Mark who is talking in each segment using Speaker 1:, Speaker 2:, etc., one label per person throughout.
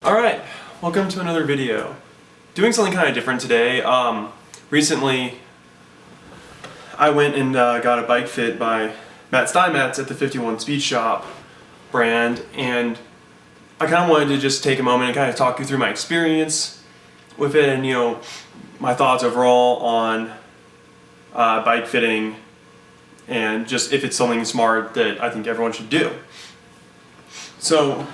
Speaker 1: Alright, welcome to another video. Doing something kind of different today. Recently I went and got a bike fit by Mat Steinmetz at the 51 Speedshop brand, and I kind of wanted to just take a moment and kind of talk you through my experience with it and, my thoughts overall on bike fitting and just if it's something smart that I think everyone should do. So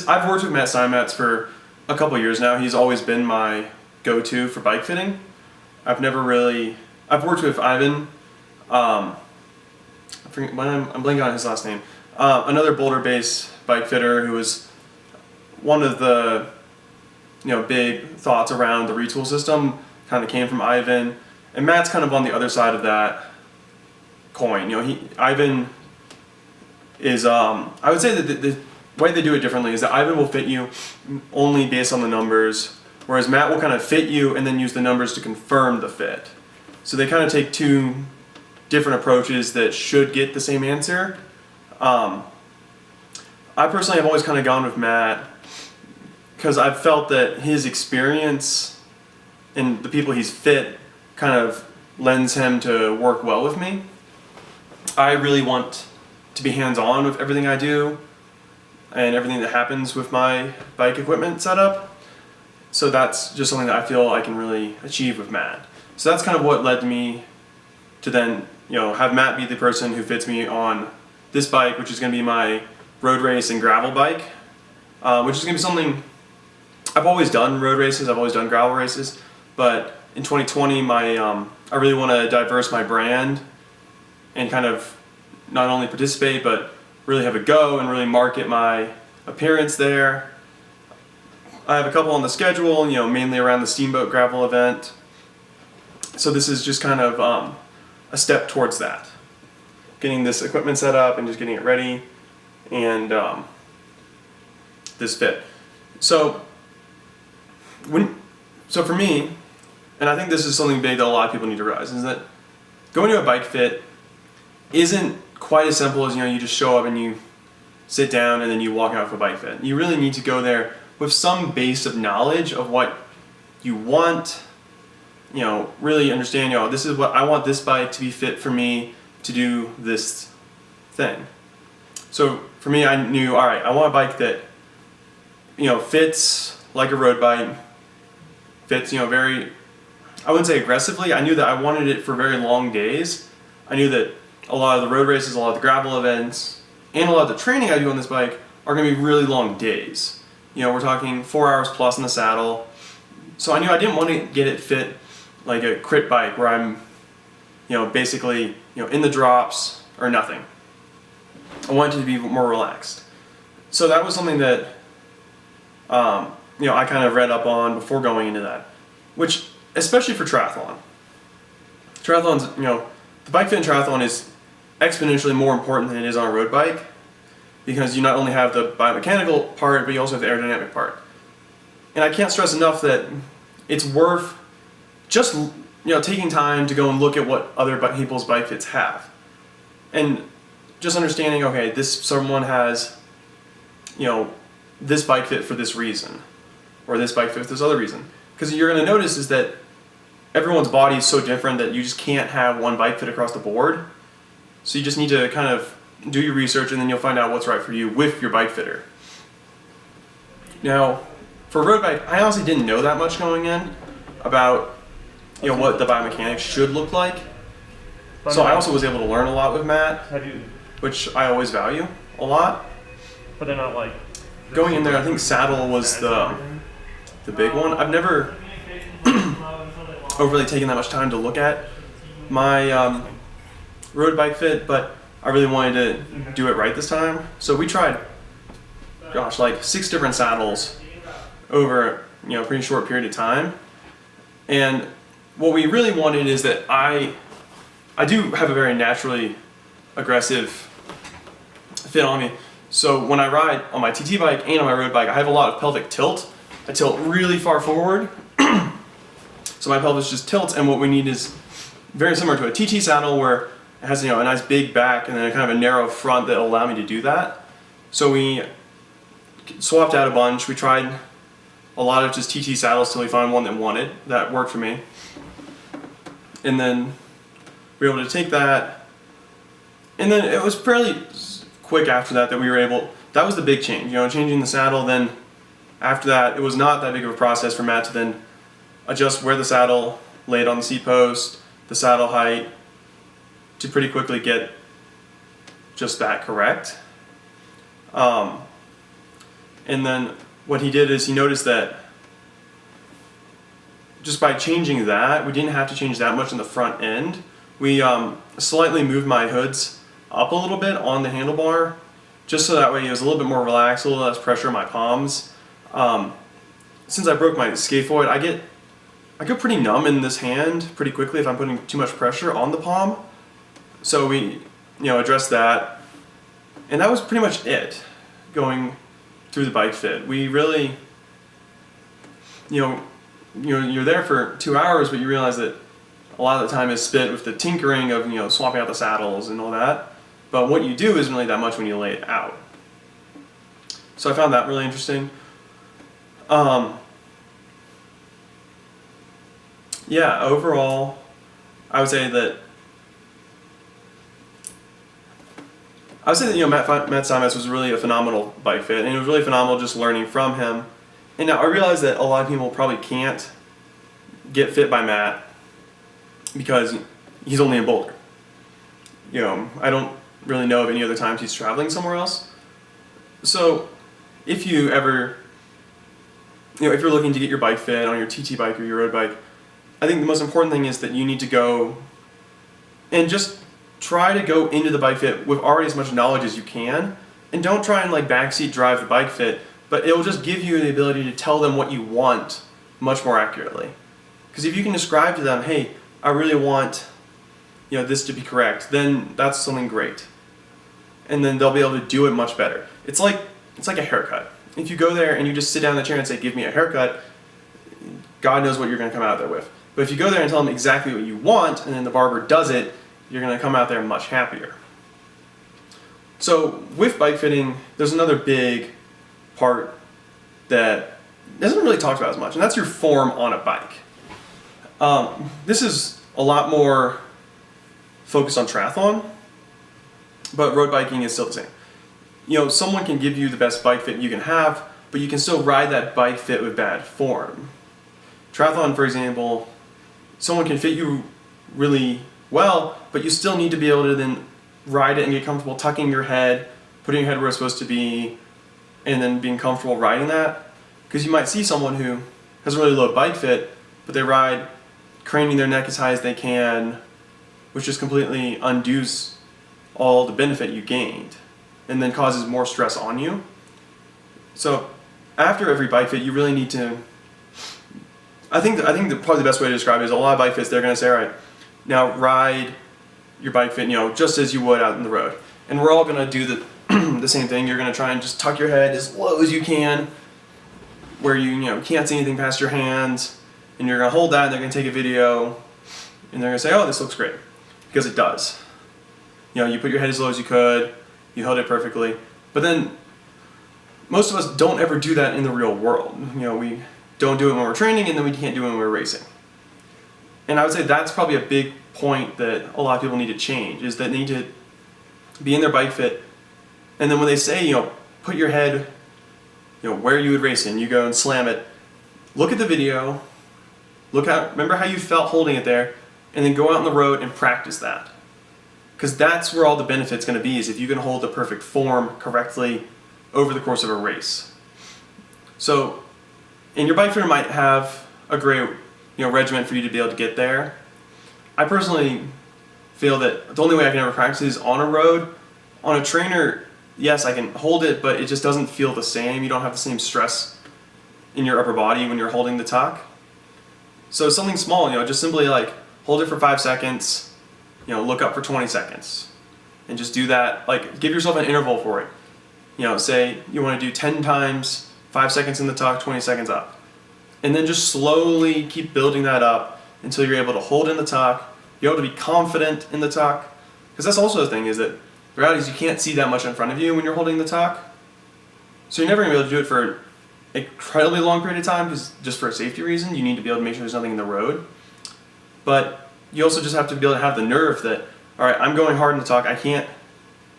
Speaker 1: I've worked with Mat Steinmetz for a couple years now. He's always been my go-to for bike fitting. I've worked with Ivan, I'm blanking on his last name, another Boulder-based bike fitter who was one of the big thoughts around the retool system, kind of came from Ivan, and Matt's kind of on the other side of that coin. Ivan is, I would say that the way they do it differently is that Ivan will fit you only based on the numbers, whereas Matt will kind of fit you and then use the numbers to confirm the fit. So they kind of take two different approaches that should get the same answer. I personally have always kind of gone with Matt because I've felt that his experience and the people he's fit kind of lends him to work well with me. I really want to be hands-on with everything I do and everything that happens with my bike equipment setup. So that's just something that I feel I can really achieve with Matt. So that's kind of what led me to then, have Matt be the person who fits me on this bike, which is going to be my road race and gravel bike, which is going to be something I've always done. Road races, I've always done gravel races, but in 2020, I really want to diverse my brand and kind of not only participate, but really have a go and really market my appearance there. I have a couple on the schedule, mainly around the Steamboat gravel event. So this is just kind of a step towards that. Getting this equipment set up and just getting it ready and this fit. So for me, and I think this is something big that a lot of people need to realize, is that going to a bike fit isn't quite as simple as you just show up and you sit down and then you walk out for a bike fit. You really need to go there with some base of knowledge of what you want, really understand, this is what I want this bike to be fit for me to do this thing. So for me, I knew, all right, I want a bike that fits like a road bike, fits very, I wouldn't say aggressively. I knew that I wanted it for very long days. I knew that a lot of the road races, a lot of the gravel events, and a lot of the training I do on this bike are going to be really long days. We're talking 4 hours plus in the saddle. So I knew I didn't want to get it fit like a crit bike where I'm, basically, in the drops or nothing. I wanted it to be more relaxed. So that was something that, I kind of read up on before going into that, which, especially for triathlon. Triathlon's, the bike fit in triathlon is exponentially more important than it is on a road bike, because you not only have the biomechanical part, but you also have the aerodynamic part. And I can't stress enough that it's worth just taking time to go and look at what other people's bike fits have, and just understanding, okay, someone has this bike fit for this reason, or this bike fit for this other reason. Because you're going to notice is that everyone's body is so different that you just can't have one bike fit across the board. So you just need to kind of do your research, and then you'll find out what's right for you with your bike fitter. Now, for a road bike, I honestly didn't know that much going in about what the biomechanics should look like. So I also was able to learn a lot with Matt, which I always value a lot.
Speaker 2: But they're not like
Speaker 1: going in there. I think saddle was the big one. I've never overly taken that much time to look at my road bike fit, but I really wanted to do it right this time. So we tried, like 6 different saddles over a pretty short period of time. And what we really wanted is that I do have a very naturally aggressive fit on me. So when I ride on my TT bike and on my road bike, I have a lot of pelvic tilt. I tilt really far forward. So my pelvis just tilts, and what we need is very similar to a TT saddle where it has a nice big back and then a kind of a narrow front that will allow me to do that. So we swapped out a bunch. We tried a lot of just TT saddles till we found one that worked for me. And then we were able to take that, and then it was fairly quick after that we were able, that was the big change, you know, changing the saddle. Then after that, it was not that big of a process for Matt to then adjust where the saddle laid on the seat post, the saddle height, to pretty quickly get just that correct. And then what he did is he noticed that just by changing that, we didn't have to change that much in the front end. We slightly moved my hoods up a little bit on the handlebar, just so that way it was a little bit more relaxed, a little less pressure on my palms. Since I broke my scaphoid, I get pretty numb in this hand pretty quickly if I'm putting too much pressure on the palm. So we, addressed that, and that was pretty much it going through the bike fit. We really, you're there for 2 hours, but you realize that a lot of the time is spent with the tinkering of swapping out the saddles and all that. But what you do isn't really that much when you lay it out. So I found that really interesting. Yeah, overall, I would say that Mat Steinmetz was really a phenomenal bike fit, and it was really phenomenal just learning from him. And now I realize that a lot of people probably can't get fit by Matt because he's only in Boulder. I don't really know of any other times he's traveling somewhere else. So if you ever, if you're looking to get your bike fit on your TT bike or your road bike, I think the most important thing is that you need to go and just try to go into the bike fit with already as much knowledge as you can, and don't try and backseat drive the bike fit, but it will just give you the ability to tell them what you want much more accurately. Because if you can describe to them, hey, I really want this to be correct, then that's something great. And then they'll be able to do it much better. It's like a haircut. If you go there and you just sit down in the chair and say, give me a haircut, God knows what you're going to come out there with. But if you go there and tell them exactly what you want, and then the barber does it, you're going to come out there much happier. So with bike fitting, there's another big part that isn't really talked about as much, and that's your form on a bike. This is a lot more focused on triathlon, but road biking is still the same. Someone can give you the best bike fit you can have, but you can still ride that bike fit with bad form. Triathlon, for example, someone can fit you really well, but you still need to be able to then ride it and get comfortable tucking your head, putting your head where it's supposed to be, and then being comfortable riding that. Because you might see someone who has a really low bike fit, but they ride craning their neck as high as they can, which just completely undoes all the benefit you gained, and then causes more stress on you. So after every bike fit, you really need to, I think probably the best way to describe it is a lot of bike fits, they're going to say, all right, now ride your bike fit, just as you would out in the road. And we're all going to do the same thing. You're going to try and just tuck your head as low as you can, where you can't see anything past your hands, and you're going to hold that, and they're going to take a video, and they're going to say, oh, this looks great, because it does. You put your head as low as you could, you held it perfectly, but then most of us don't ever do that in the real world. We don't do it when we're training, and then we can't do it when we're racing. And I would say that's probably a big point that a lot of people need to change, is that they need to be in their bike fit, and then when they say, put your head, where you would race in, you go and slam it, look at the video, remember how you felt holding it there, and then go out on the road and practice that. Because that's where all the benefit's going to be, is if you can hold the perfect form correctly over the course of a race. So, and your bike fitter might have a great regimen for you to be able to get there. I personally feel that the only way I can ever practice is on a road. On a trainer, yes, I can hold it, but it just doesn't feel the same. You don't have the same stress in your upper body when you're holding the tuck. So something small, just simply hold it for 5 seconds, look up for 20 seconds, and just do that. Give yourself an interval for it. Say you want to do 10 times, 5 seconds in the tuck, 20 seconds up. And then just slowly keep building that up until you're able to hold in the tuck, you're able to be confident in the tuck. Because that's also the thing, is that the reality is you can't see that much in front of you when you're holding the tuck. So you're never going to be able to do it for incredibly long period of time, because just for a safety reason, you need to be able to make sure there's nothing in the road. But you also just have to be able to have the nerve that, all right, I'm going hard in the tuck. I can't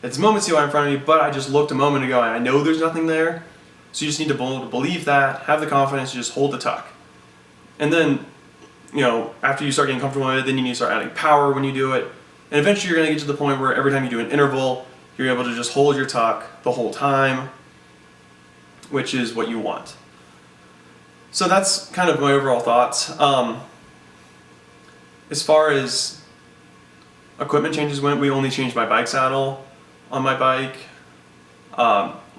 Speaker 1: at this moment see what's in front of me, but I just looked a moment ago and I know there's nothing there. So you just need to believe that, have the confidence to just hold the tuck. And then, after you start getting comfortable with it, then you need to start adding power when you do it. And eventually you're going to get to the point where every time you do an interval, you're able to just hold your tuck the whole time, which is what you want. So that's kind of my overall thoughts. As far as equipment changes went, we only changed my bike saddle on my bike.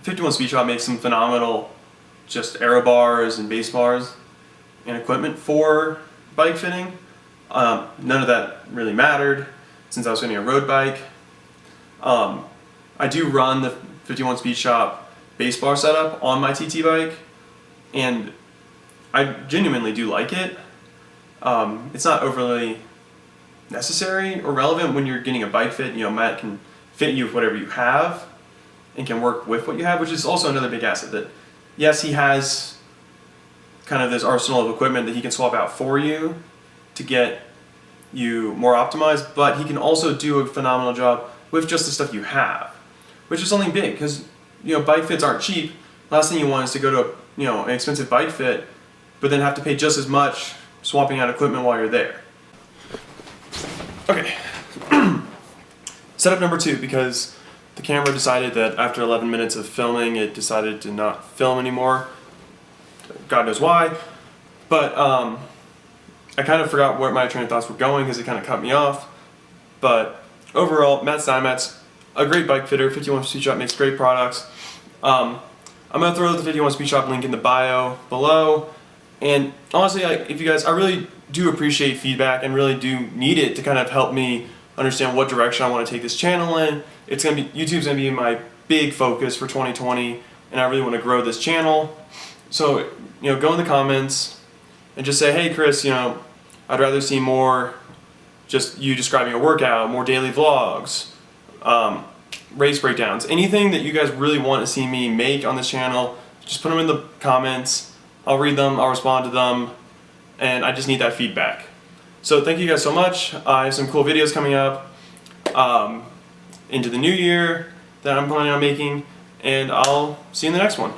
Speaker 1: 51 Speedshop makes some phenomenal just aero bars and base bars and equipment for bike fitting. None of that really mattered since I was fitting a road bike. I do run the 51 Speedshop base bar setup on my TT bike, and I genuinely do like it. It's not overly necessary or relevant when you're getting a bike fit. Matt can fit you with whatever you have and can work with what you have, which is also another big asset. That yes, he has kind of this arsenal of equipment that he can swap out for you to get you more optimized, but he can also do a phenomenal job with just the stuff you have, which is something big, because bike fits aren't cheap. Last thing you want is to go to an expensive bike fit, but then have to pay just as much swapping out equipment while you're there. Okay, setup number 2, because the camera decided that after 11 minutes of filming, it decided to not film anymore. God knows why, but I kind of forgot where my train of thoughts were going because it kind of cut me off. But overall, Mat Steinmetz, a great bike fitter. 51 Speedshop makes great products. I'm going to throw the 51 Speedshop link in the bio below. And honestly, if you guys, I really do appreciate feedback and really do need it to kind of help me understand what direction I want to take this channel in. YouTube's going to be my big focus for 2020, and I really want to grow this channel. So, go in the comments and just say, hey Chris, I'd rather see more just you describing a workout, more daily vlogs, race breakdowns, anything that you guys really want to see me make on this channel. Just put them in the comments. I'll read them, I'll respond to them, and I just need that feedback. So thank you guys so much. I have some cool videos coming up into the new year that I'm planning on making, and I'll see you in the next one.